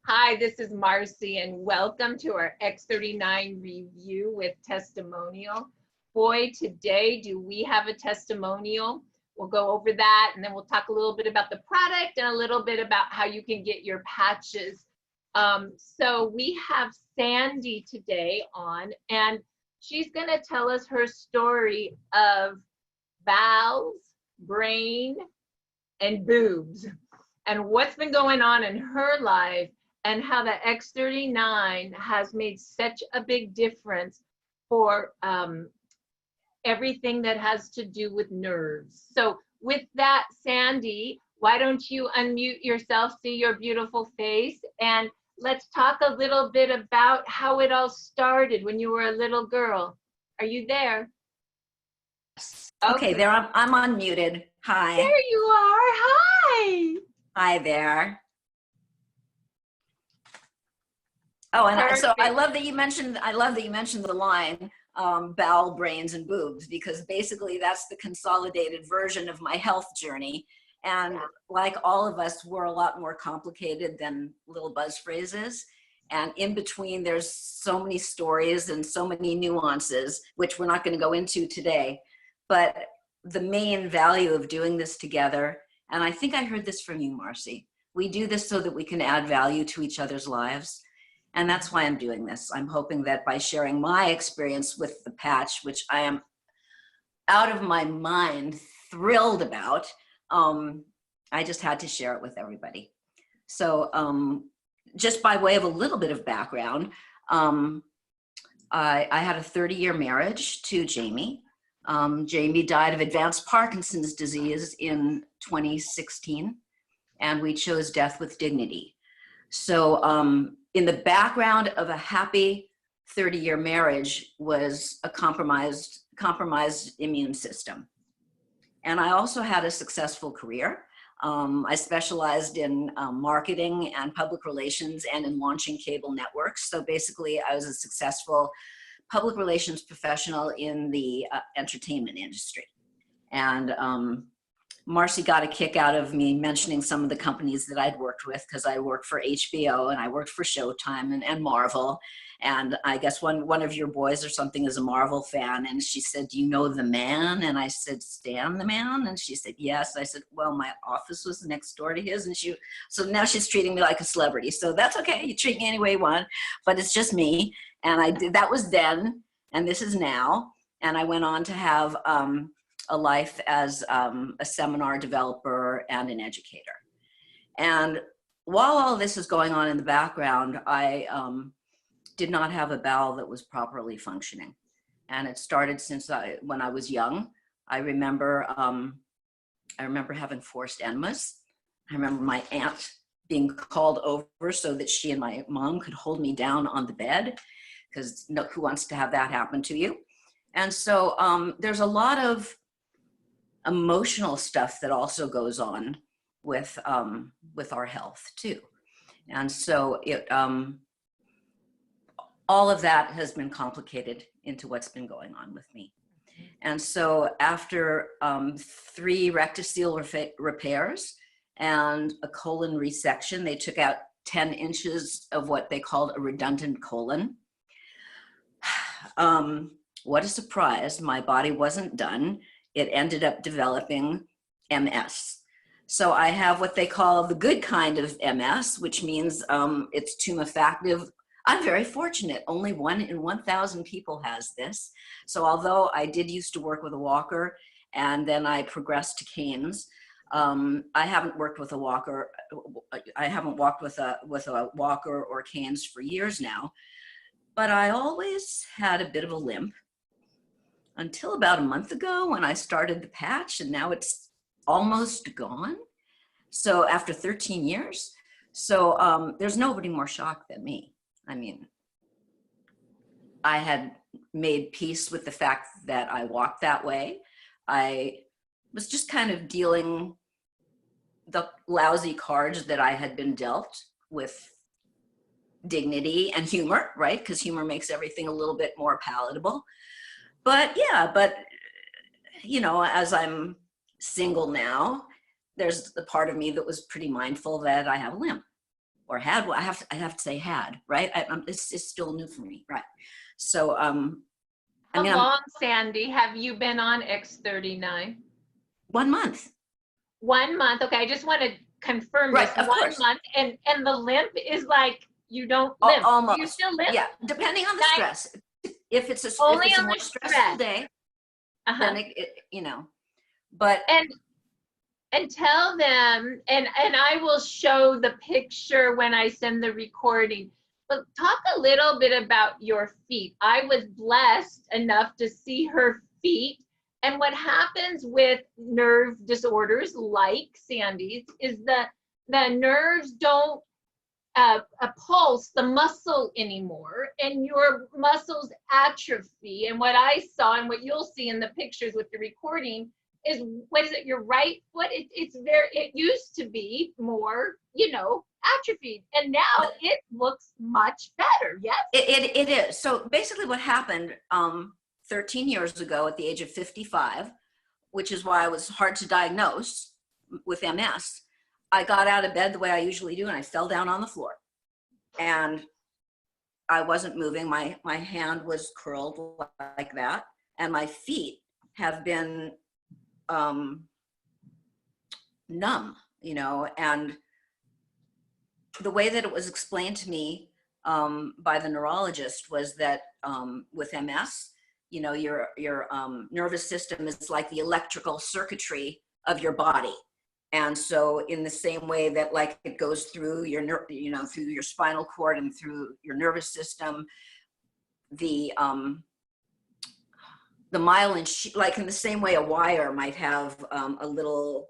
Hi, this is Marcy, and welcome to our X39 review with testimonial. Boy, today do we have a testimonial. We'll go over that, and then we'll talk a little bit about the product and a little bit about how you can get your patches. So we have Sandy today on, and she's going to tell us her story of valves, brain, and boobs, and what's been going on in her life, and how the X39 has made such a big difference for everything that has to do with nerves. So with that, Sandy, why don't you unmute yourself, see your beautiful face, and let's talk a little bit about how it all started when you were a little girl. Are you there? Okay, there I'm unmuted. Hi. There you are. Hi. Hi there. Oh, and so I love that you mentioned the line bowel, brains, and boobs, because basically that's the consolidated version of my health journey. And like all of us, we're a lot more complicated than little buzz phrases. And in between, there's so many stories and so many nuances, which we're not going to go into today. But the main value of doing this together, and I think I heard this from you, Marcy, we do this so that we can add value to each other's lives. And that's why I'm doing this. I'm hoping that by sharing my experience with the patch, which I am out of my mind thrilled about, I just had to share it with everybody. So just by way of a little bit of background, I had a 30-year marriage to Jamie. Jamie died of advanced Parkinson's disease in 2016, and we chose death with dignity. So in the background of a happy 30-year marriage was a compromised immune system. And I also had a successful career. I specialized in marketing and public relations and in launching cable networks. So basically I was a successful public relations professional in the entertainment industry. And Marcy got a kick out of me mentioning some of the companies that I'd worked with, because I worked for HBO and I worked for Showtime and Marvel. And I guess one of your boys or something is a Marvel fan. And she said, "Do you know the man?" And I said, "Stan the man?" And she said, "Yes." I said, "Well, my office was next door to his." And so now she's treating me like a celebrity. So that's okay. You treat me any way you want, but it's just me. And that was then, and this is now. And I went on to have a life as a seminar developer and an educator. And while all this is going on in the background, I did not have a bowel that was properly functioning. And it started since when I was young. I remember having forced enemas. I remember my aunt being called over so that she and my mom could hold me down on the bed, because who wants to have that happen to you? And so there's a lot of emotional stuff that also goes on with our health too. And so all of that has been complicated into what's been going on with me. And so after 3 rectocele repairs and a colon resection, they took out 10 inches of what they called a redundant colon. What a surprise, my body wasn't done. It ended up developing MS. So I have what they call the good kind of MS, which means it's tumefactive. I'm very fortunate. Only 1 in 1,000 people has this. So although I did used to work with a walker and then I progressed to canes, I haven't worked with a walker. I haven't walked with a walker or canes for years now. But I always had a bit of a limp until about a month ago when I started the patch, and now it's almost gone. So after 13 years, so there's nobody more shocked than me. I mean, I had made peace with the fact that I walked that way. I was just kind of dealing the lousy cards that I had been dealt with dignity and humor, right? Because humor makes everything a little bit more palatable. But yeah, but you know, as I'm single now, there's the part of me that was pretty mindful that I have a limp. or had, well, I have to say had, right? It's still new for me, right? So, I How mean, I'm long, Sandy, have you been on X39? 1 month. 1 month. Okay, I just want to confirm this. Right, of One course. month, and the limp is like you don't limp. Do you Almost. still limp? Yeah, depending on the Like, stress. If it's only a on more the stressful stress. day, Uh-huh. then but And tell them, and I will show the picture when I send the recording. But talk a little bit about your feet. I was blessed enough to see her feet. And what happens with nerve disorders like Sandy's is the nerves don't pulse the muscle anymore, and your muscles atrophy. And what I saw and what you'll see in the pictures with the recording is, what is it, your right foot, it used to be more, atrophied, and now it looks much better. Yes. it is. So basically what happened 13 years ago at the age of 55, which is why it was hard to diagnose with MS, I got out of bed the way I usually do and I fell down on the floor. And I wasn't moving. My hand was curled like that. And my feet have been numb, and the way that it was explained to me by the neurologist was that with MS, your nervous system is like the electrical circuitry of your body. And so in the same way that like it goes through your through your spinal cord and through your nervous system, the myelin sheath, like in the same way a wire might have a little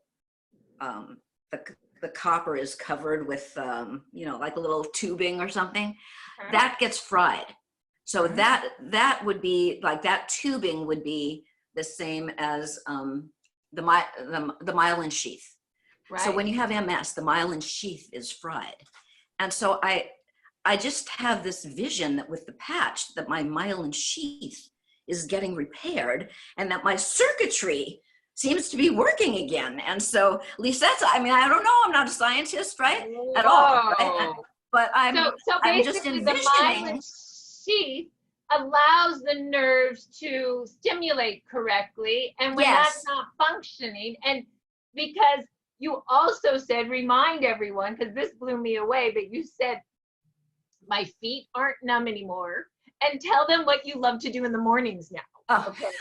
the copper is covered with like a little tubing or something, that gets fried. So that would be like, that tubing would be the same as the myelin sheath. Right. So when you have MS, the myelin sheath is fried. And so I just have this vision that with the patch that my myelin sheath is getting repaired and that my circuitry seems to be working again. And so at least that's, I don't know, I'm not a scientist, right? At all, right? But I'm just envisioning. The myelin sheath allows the nerves to stimulate correctly. And when that's not functioning, and because you also said, remind everyone, because this blew me away, but you said, my feet aren't numb anymore, and tell them what you love to do in the mornings now. Oh. Okay.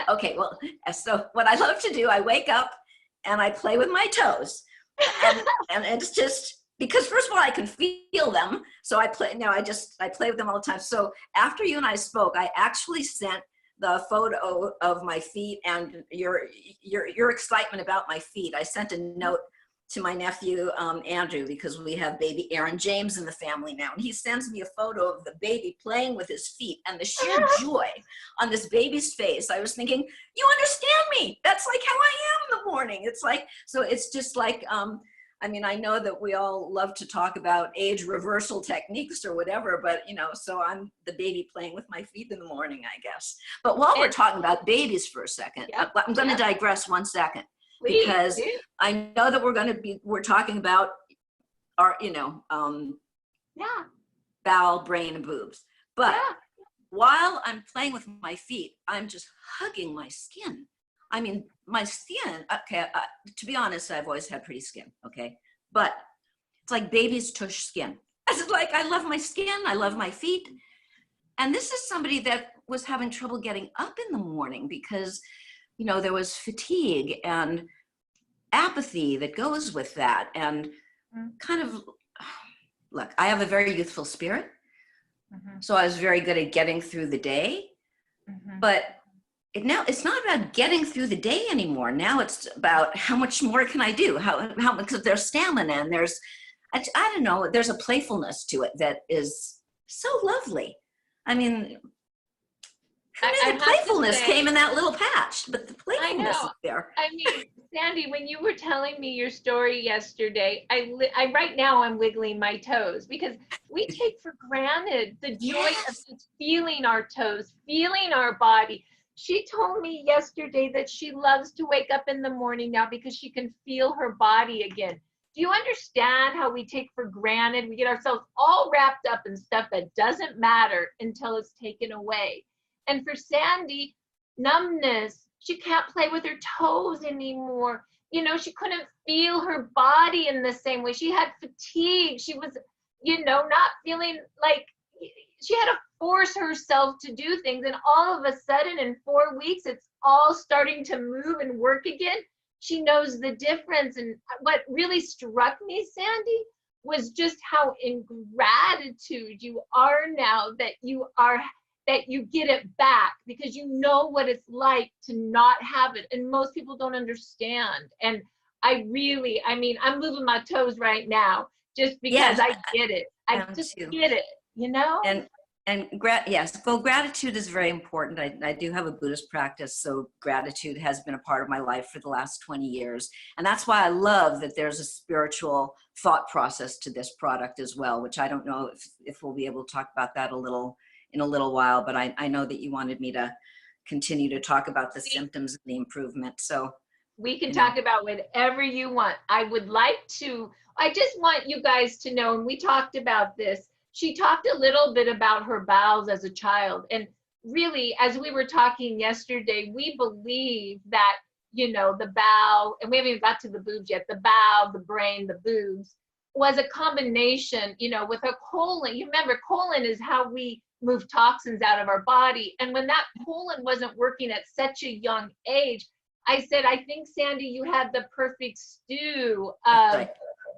Okay, well, so what I love to do, I wake up and I play with my toes. And it's just because, first of all, I can feel them. So I play with them all the time. So after you and I spoke, I actually sent the photo of my feet and your excitement about my feet. I sent a note to my nephew, Andrew, because we have baby Aaron James in the family now. And he sends me a photo of the baby playing with his feet and the sheer joy on this baby's face. I was thinking, you understand me. That's like how I am in the morning. It's like, so it's just like, I know that we all love to talk about age reversal techniques or whatever, but so I'm the baby playing with my feet in the morning, I guess. But while we're talking about babies for a second, I'm going to digress 1 second. Please, because I know that we're talking about our, bowel, brain, and boobs. But while I'm playing with my feet, I'm just hugging my skin. My skin, okay, to be honest, I've always had pretty skin, okay? But it's like baby's tush skin. It's like, I love my skin, I love my feet. And this is somebody that was having trouble getting up in the morning because there was fatigue and apathy that goes with that. And kind of, look, I have a very youthful spirit. So I was very good at getting through the day. But now it's not about getting through the day anymore. Now it's about how much more can I do? How because there's stamina and there's, I don't know, there's a playfulness to it that is so lovely. The playfulness came in that little patch, but the playfulness is there. Sandy, when you were telling me your story yesterday, I right now I'm wiggling my toes because we take for granted the joy of just feeling our toes, feeling our body. She told me yesterday that she loves to wake up in the morning now because she can feel her body again. Do you understand how we take for granted? We get ourselves all wrapped up in stuff that doesn't matter until it's taken away. And for Sandy, numbness, she can't play with her toes anymore. You know, she couldn't feel her body in the same way. She had fatigue. She was, you know, not feeling like she had to force herself to do things. And all of a sudden, in 4 weeks, it's all starting to move and work again. She knows the difference. And what really struck me, Sandy, was just how in gratitude you are now that you get it back, because you know what it's like to not have it. And most people don't understand. And I mean, I'm moving my toes right now just because I get it. I just get it, you know? Yes, well, gratitude is very important. I do have a Buddhist practice, so gratitude has been a part of my life for the last 20 years. And that's why I love that there's a spiritual thought process to this product as well, which I don't know if we'll be able to talk about that in a little while, but I know that you wanted me to continue to talk about the symptoms and the improvement. So we can talk about whatever you want. I just want you guys to know, and we talked about this, she talked a little bit about her bowels as a child. And really, as we were talking yesterday, we believe that, you know, the bowel, and we haven't even got to the boobs yet, the bowel, the brain, the boobs, was a combination, you know, with a colon. You remember, colon is how we move toxins out of our body. And when that colon wasn't working at such a young age, I said, I think, Sandy, you had the perfect stew of,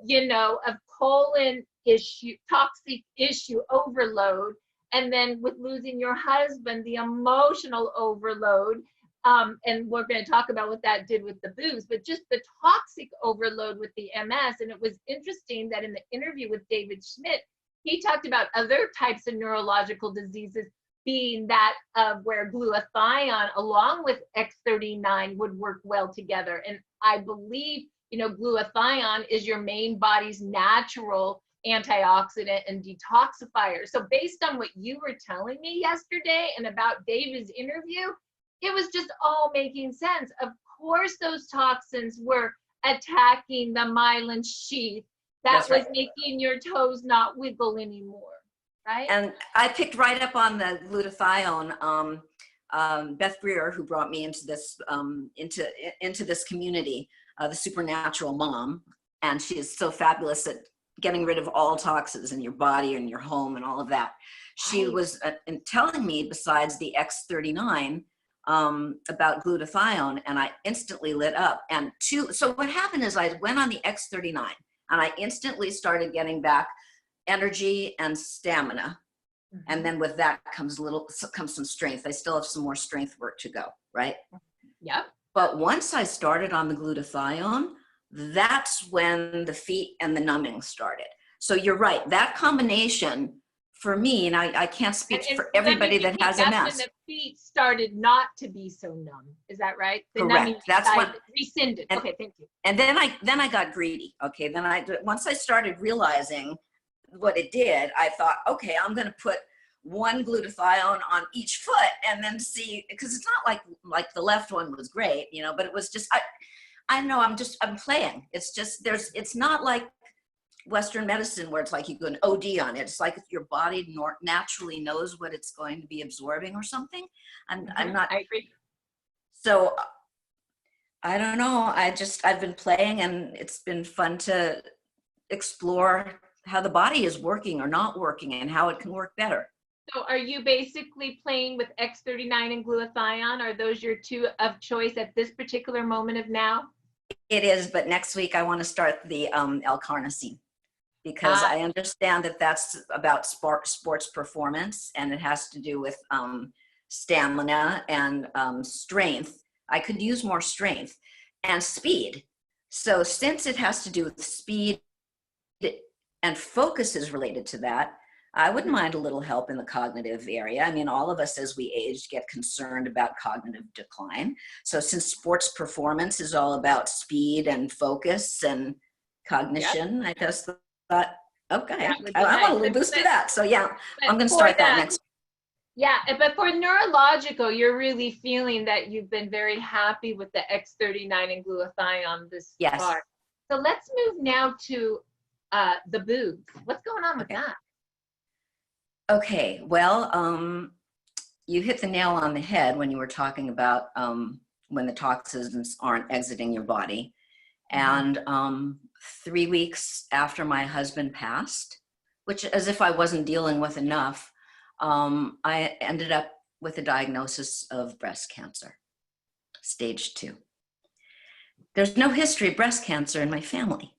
you know, of colon issue, toxic issue overload. And then with losing your husband, the emotional overload. And we're going to talk about what that did with the boobs, but just the toxic overload with the MS. And it was interesting that in the interview with David Schmidt, he talked about other types of neurological diseases, being that where glutathione along with X39 would work well together. And I believe, you know, glutathione is your main body's natural antioxidant and detoxifier. So based on what you were telling me yesterday and about David's interview, it was just all making sense. Of course, those toxins were attacking the myelin sheath that was making your toes not wiggle anymore, right? And I picked right up on the glutathione. Beth Breer, who brought me into this into this community, the Supernatural Mom, and she is so fabulous at getting rid of all toxins in your body and your home and all of that. She was telling me, besides the X39, about glutathione, and I instantly lit up. And so what happened is I went on the X39 and I instantly started getting back energy and stamina. Mm-hmm. And then with that comes some strength. I still have some more strength work to go, right? Yep. But once I started on the glutathione, that's when the feet and the numbing started. So you're right, that combination for me, and I can't speak for everybody that has MS. That's when the feet started not to be so numb. Is that right? The correct. That's what rescinded. Okay, thank you. And then I got greedy. Okay, once I started realizing what it did, I thought, okay, I'm going to put one glutathione on each foot and then see, because it's not like the left one was great, you know, but it was just I know I'm playing. It's just it's not like Western medicine where it's like you go an OD on it. It's like your body naturally knows what it's going to be absorbing or something. I'm not. I agree. So I don't know. I've been playing, and it's been fun to explore how the body is working or not working and how it can work better. So are you basically playing with X39 and glutathione? Are those your two of choice at this particular moment of now? It is, but next week I want to start the L-carnosine, because I understand that that's about sports performance, and it has to do with stamina and strength. I could use more strength and speed. So since it has to do with speed and focus is related to that, I wouldn't mind a little help in the cognitive area. I mean, all of us as we age get concerned about cognitive decline. So since sports performance is all about speed and focus and cognition, I just thought, okay, I want a little boost to that. So yeah, I'm going to start that next. Yeah, but for neurological, you're really feeling that you've been very happy with the X39 and glutathione this far. So let's move now to the boobs. What's going on with that? Okay, well, you hit the nail on the head when you were talking about when the toxins aren't exiting your body. And 3 weeks after my husband passed, which as if I wasn't dealing with enough, I ended up with a diagnosis of breast cancer, stage 2. There's no history of breast cancer in my family.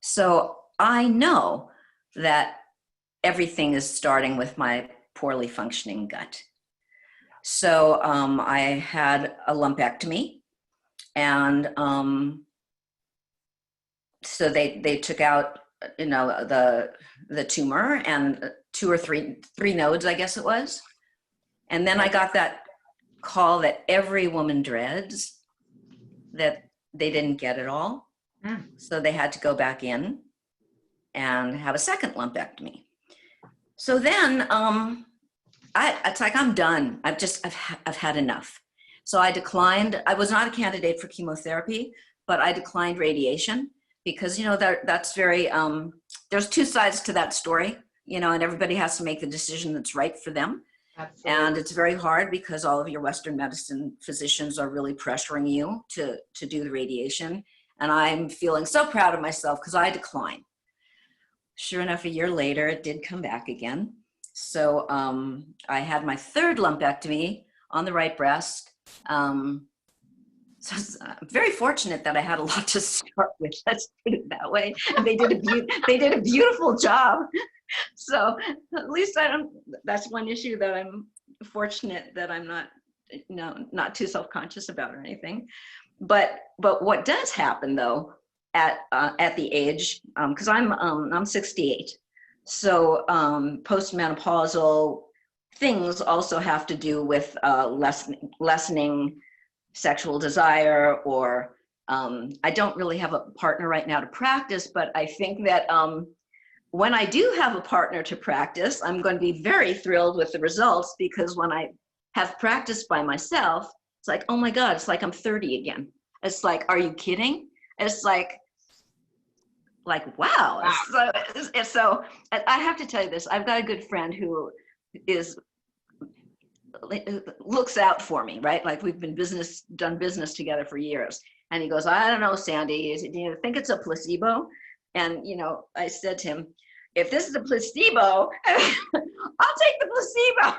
So I know that everything is starting with my poorly functioning gut. So I had a lumpectomy, and so they took out, the tumor and 2 or 3 nodes, I guess it was. And then I got that call that every woman dreads, that they didn't get it all. So they had to go back in and have a second lumpectomy. So then it's like, I'm done. I've had enough. So I declined. I was not a candidate for chemotherapy, but I declined radiation because, that's very, there's 2 sides to that story, and everybody has to make the decision that's right for them. Absolutely. And it's very hard because all of your Western medicine physicians are really pressuring you to do the radiation. And I'm feeling so proud of myself because I declined. Sure enough, a year later, it did come back again. So I had my 3rd lumpectomy on the right breast. So I'm very fortunate that I had a lot to start with. Let's put it that way. And they did a beautiful job. So at least that's one issue that I'm fortunate that I'm not too self-conscious about or anything. But what does happen though at the age, because I'm 68, so postmenopausal things also have to do with lessening sexual desire, or I don't really have a partner right now to practice, but I think that when I do have a partner to practice, I'm going to be very thrilled with the results, because when I have practiced by myself, it's like, oh my God, it's like I'm 30 again. It's like, are you kidding? It's like wow. So I have to tell you this. I've got a good friend who looks out for me, right? Like we've done business together for years. And he goes, I don't know, Sandy, do you think it's a placebo? And, I said to him, if this is a placebo, I'll take the placebo.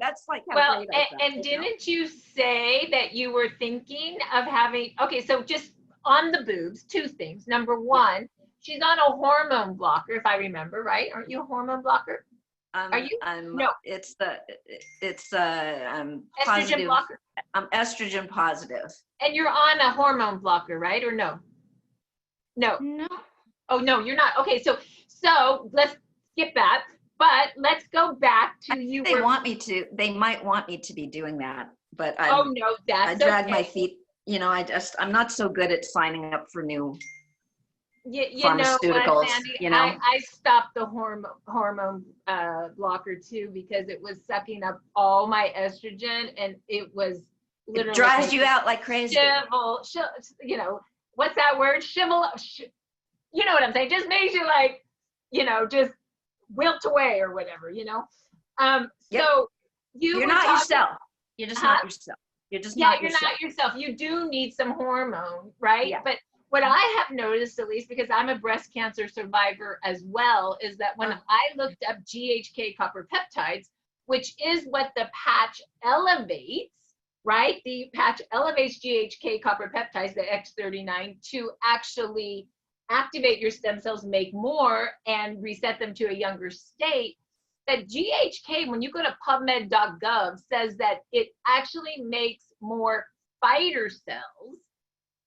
That's like how great I felt. And didn't you say that you were thinking of having, okay, so just on the boobs, 2 things. Number 1, she's on a hormone blocker, if I remember, right? Aren't you a hormone blocker? Are you? No. It's I'm estrogen positive. Blocker? I'm estrogen positive. And you're on a hormone blocker, right? Or no? No. No. Oh, no, you're not. Okay, so let's skip that. But let's go back to you. They might want me to be doing that, but I drag my feet. I'm not so good at signing up for new pharmaceuticals. I stopped the hormone blocker too, because it was sucking up all my estrogen, and it was literally, it drives you out like crazy. What's that word? You know what I'm saying? Just makes you like, just wilt away or whatever, So you're not yourself. You're just not yourself. You're just not yourself. You're not yourself. You do need some hormone, right? Yeah. But what I have noticed, at least because I'm a breast cancer survivor as well, is that when I looked up GHK copper peptides, which is what the patch elevates, right? The patch elevates GHK copper peptides, the X39, to actually activate your stem cells, make more, and reset them to a younger state. That GHK, when you go to PubMed.gov, says that it actually makes more fighter cells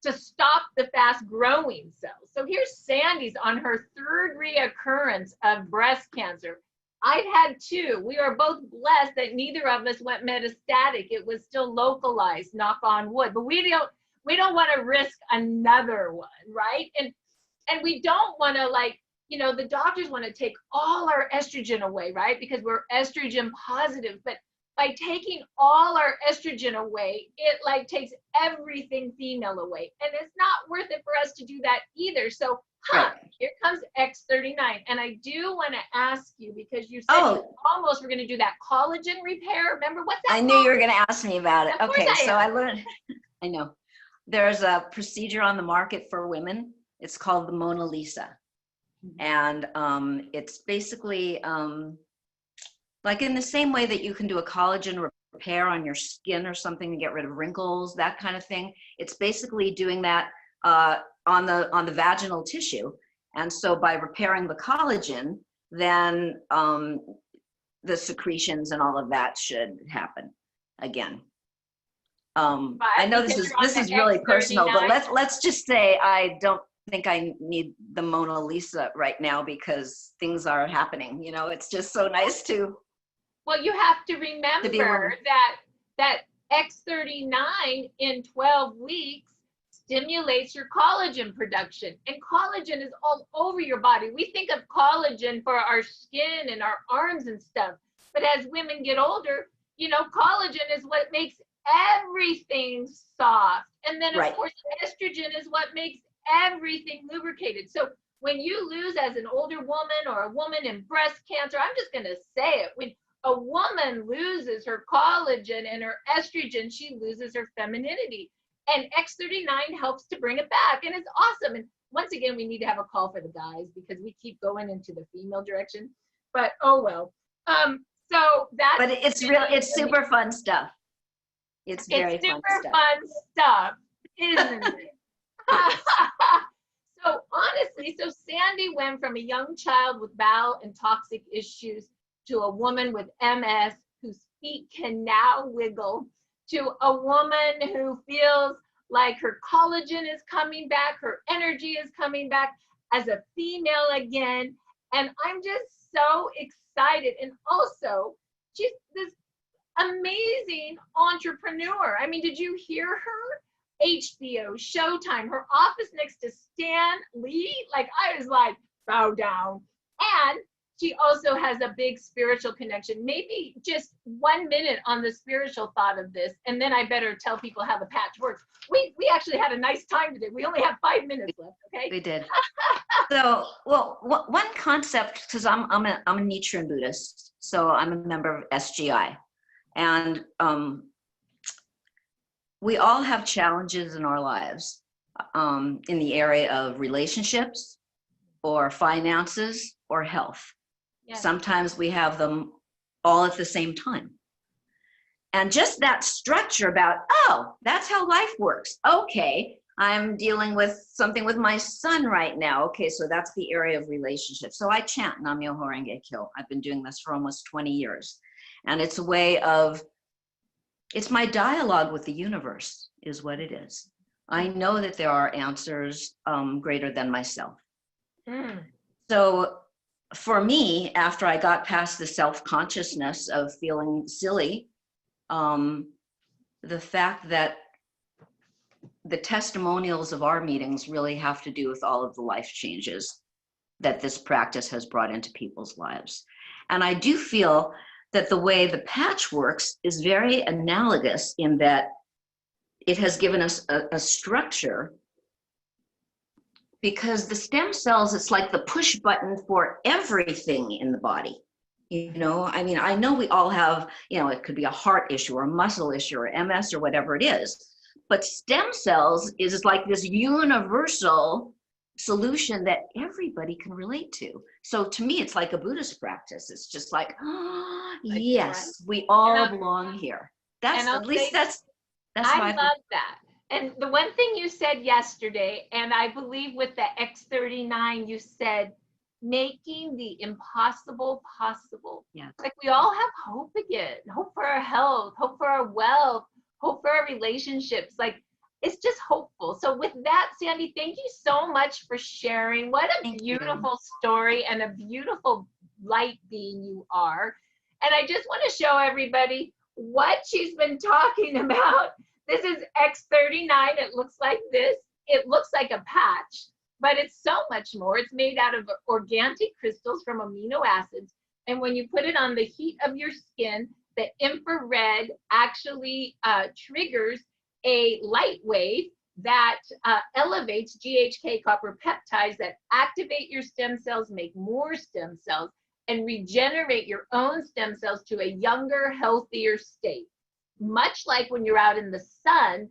to stop the fast growing cells. So here's Sandy's on her 3rd reoccurrence of breast cancer. I've had 2. We are both blessed that neither of us went metastatic. It was still localized, knock on wood, but we don't want to risk another one, right? And we don't want to, like, the doctors want to take all our estrogen away, right? Because we're estrogen positive, but by taking all our estrogen away, it like takes everything female away. And it's not worth it for us to do that either. So, Right. here comes X39. And I do want to ask you, because you said you almost were going to do that collagen repair. Remember what's that? I knew you were going to ask me about it. Of course Okay, I so am. I learned, I know. There's a procedure on the market for women. It's called the Mona Lisa. And it's basically like in the same way that you can do a collagen repair on your skin or something to get rid of wrinkles, that kind of thing. It's basically doing that on the vaginal tissue. And so by repairing the collagen, then the secretions and all of that should happen again. I know this is really personal, but let's just say I don't think I need the Mona Lisa right now because things are happening. You know, it's just so nice to. Well, you have to remember that X39 in 12 weeks stimulates your collagen production, and collagen is all over your body. We think of collagen for our skin and our arms and stuff, but as women get older, you know, collagen is what makes everything soft. And then of course, estrogen is what makes everything lubricated. So when you lose as an older woman or a woman in breast cancer, I'm just going to say it, when a woman loses her collagen and her estrogen, she loses her femininity. And X39 helps to bring it back. And it's awesome. And once again, we need to have a call for the guys because we keep going into the female direction. But oh well. So that's. But it's super fun stuff. It's very fun stuff, isn't it? So honestly, so Sandy went from a young child with bowel and toxic issues to a woman with MS whose feet can now wiggle, to a woman who feels like her collagen is coming back, her energy is coming back as a female again. And I'm just so excited. And also, she's this amazing entrepreneur. I mean, did you hear her? HBO, Showtime, her office next to Stan Lee. Like, I was like, bow down. And she also has a big spiritual connection. Maybe just 1 minute on the spiritual thought of this, and then I better tell people how the patch works. We actually had a nice time today. We only have 5 minutes left, okay? We did. So, well, one concept, because I'm a Nichiren Buddhist, so I'm a member of SGI. And we all have challenges in our lives in the area of relationships or finances or health. Yes. Sometimes we have them all at the same time. And just that structure about, oh, that's how life works. Okay, I'm dealing with something with my son right now. Okay, so that's the area of relationships. So I chant Nam-myoho Renge Kyo. I've been doing this for almost 20 years. And it's a way of, it's my dialogue with the universe is what it is. I know that there are answers greater than myself. So for me, after I got past the self-consciousness of feeling silly, the fact that the testimonials of our meetings really have to do with all of the life changes that this practice has brought into people's lives. And I do feel that the way the patch works is very analogous in that it has given us a structure, because the stem cells, it's like the push button for everything in the body. You know, I mean, I know we all have, you know, it could be a heart issue or a muscle issue or MS or whatever it is, but stem cells is like this universal solution that everybody can relate to. So to me, it's like a Buddhist practice. It's just like, oh, yes, we all belong here. That's at least that's I love that. And the one thing you said yesterday, and I believe with the X39, you said making the impossible possible. Yeah. Like we all have hope again, hope for our health, hope for our wealth, hope for our relationships. Like it's just hopeful. So with that, Sandy, thank you so much for sharing. What a beautiful story and a beautiful light being you are. And I just want to show everybody what she's been talking about. This is X39. It looks like this. It looks like a patch, but it's so much more. It's made out of organic crystals from amino acids. And when you put it on the heat of your skin, the infrared actually triggers a light wave that elevates GHK copper peptides that activate your stem cells, make more stem cells, and regenerate your own stem cells to a younger, healthier state. Much like when you're out in the sun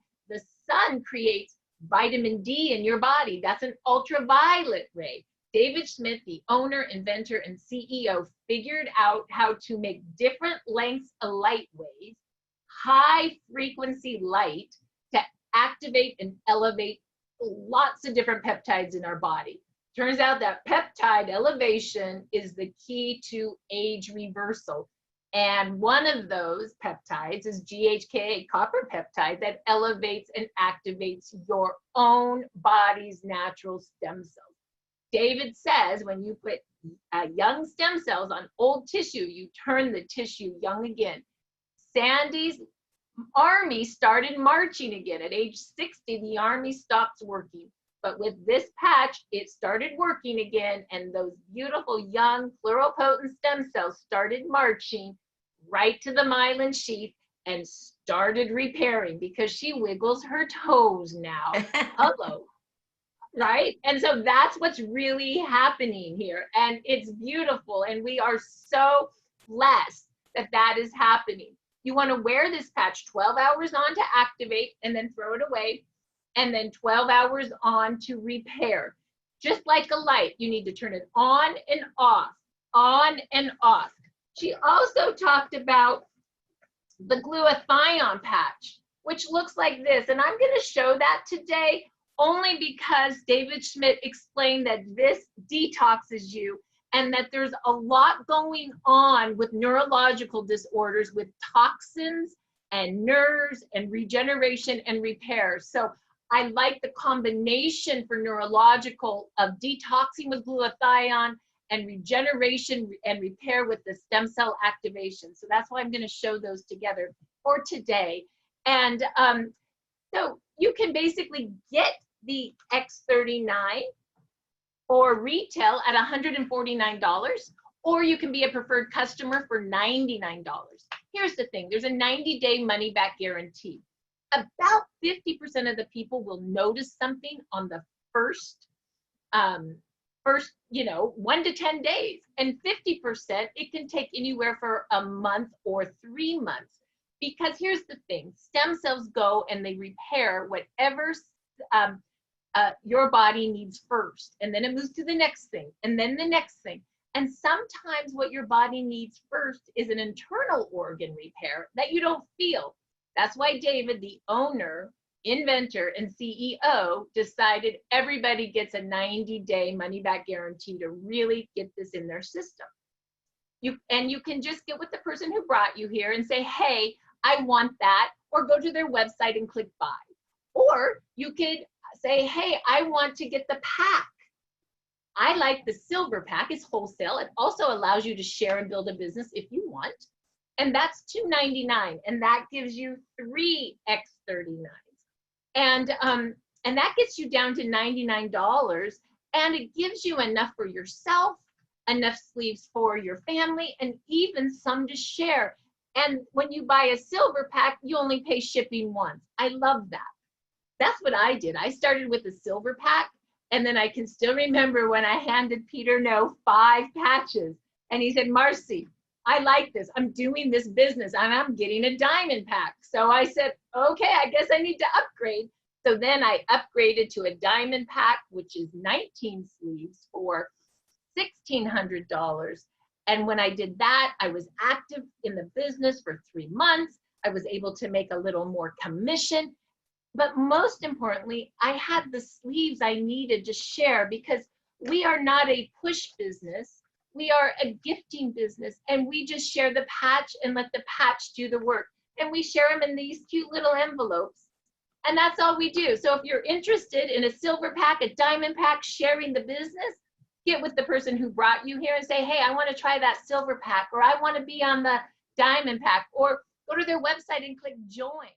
creates vitamin D in your body. That's an ultraviolet ray. David Smith, the owner, inventor, and CEO, figured out how to make different lengths of light waves, high frequency light, to activate and elevate lots of different peptides in our body. Turns out that peptide elevation is the key to age reversal. And one of those peptides is GHK copper peptide that elevates and activates your own body's natural stem cells. David says when you put young stem cells on old tissue, you turn the tissue young again. Sandy's army started marching again. At age 60, the army stopped working. But with this patch, it started working again, and those beautiful young pluripotent stem cells started marching right to the myelin sheath and started repairing because she wiggles her toes now. Hello. Right? And so that's what's really happening here. And it's beautiful. And we are so blessed that that is happening. You want to wear this patch 12 hours on to activate and then throw it away. And then 12 hours on to repair. Just like a light, you need to turn it on and off, on and off. She also talked about the glutathione patch, which looks like this. And I'm going to show that today only because David Schmidt explained that this detoxes you and that there's a lot going on with neurological disorders with toxins and nerves and regeneration and repair. So I like the combination for neurological of detoxing with glutathione and regeneration and repair with the stem cell activation. So that's why I'm going to show those together for today. And so you can basically get the X39 or retail at $149, or you can be a preferred customer for $99. Here's the thing, there's a 90-day money-back guarantee. About 50% of the people will notice something on the first 1 to 10 days, and 50% it can take anywhere for a month or 3 months. Because here's the thing, stem cells go and they repair whatever your body needs first, and then it moves to the next thing, and then the next thing. And sometimes what your body needs first is an internal organ repair that you don't feel. That's why David, the owner, inventor, and CEO, decided everybody gets a 90-day money-back guarantee to really get this in their system. You can just get with the person who brought you here and say, hey, I want that, or go to their website and click buy. Or you could say, hey, I want to get the pack. I like the silver pack, it's wholesale. It also allows you to share and build a business if you want. And that's $299, and that gives you 3 X39s. And that gets you down to $99, and it gives you enough for yourself, enough sleeves for your family, and even some to share. And when you buy a silver pack, you only pay shipping once. I love that. That's what I did. I started with a silver pack, and then I can still remember when I handed Peter No 5 patches, and he said, Marcy, I like this. I'm doing this business and I'm getting a diamond pack. So I said, okay, I guess I need to upgrade. So then I upgraded to a diamond pack, which is 19 sleeves for $1,600. And when I did that, I was active in the business for 3 months. I was able to make a little more commission. But most importantly, I had the sleeves I needed to share, because we are not a push business. We are a gifting business, and we just share the patch and let the patch do the work. And we share them in these cute little envelopes. And that's all we do. So if you're interested in a silver pack, a diamond pack, sharing the business, get with the person who brought you here and say, hey, I want to try that silver pack, or I want to be on the diamond pack, or go to their website and click join.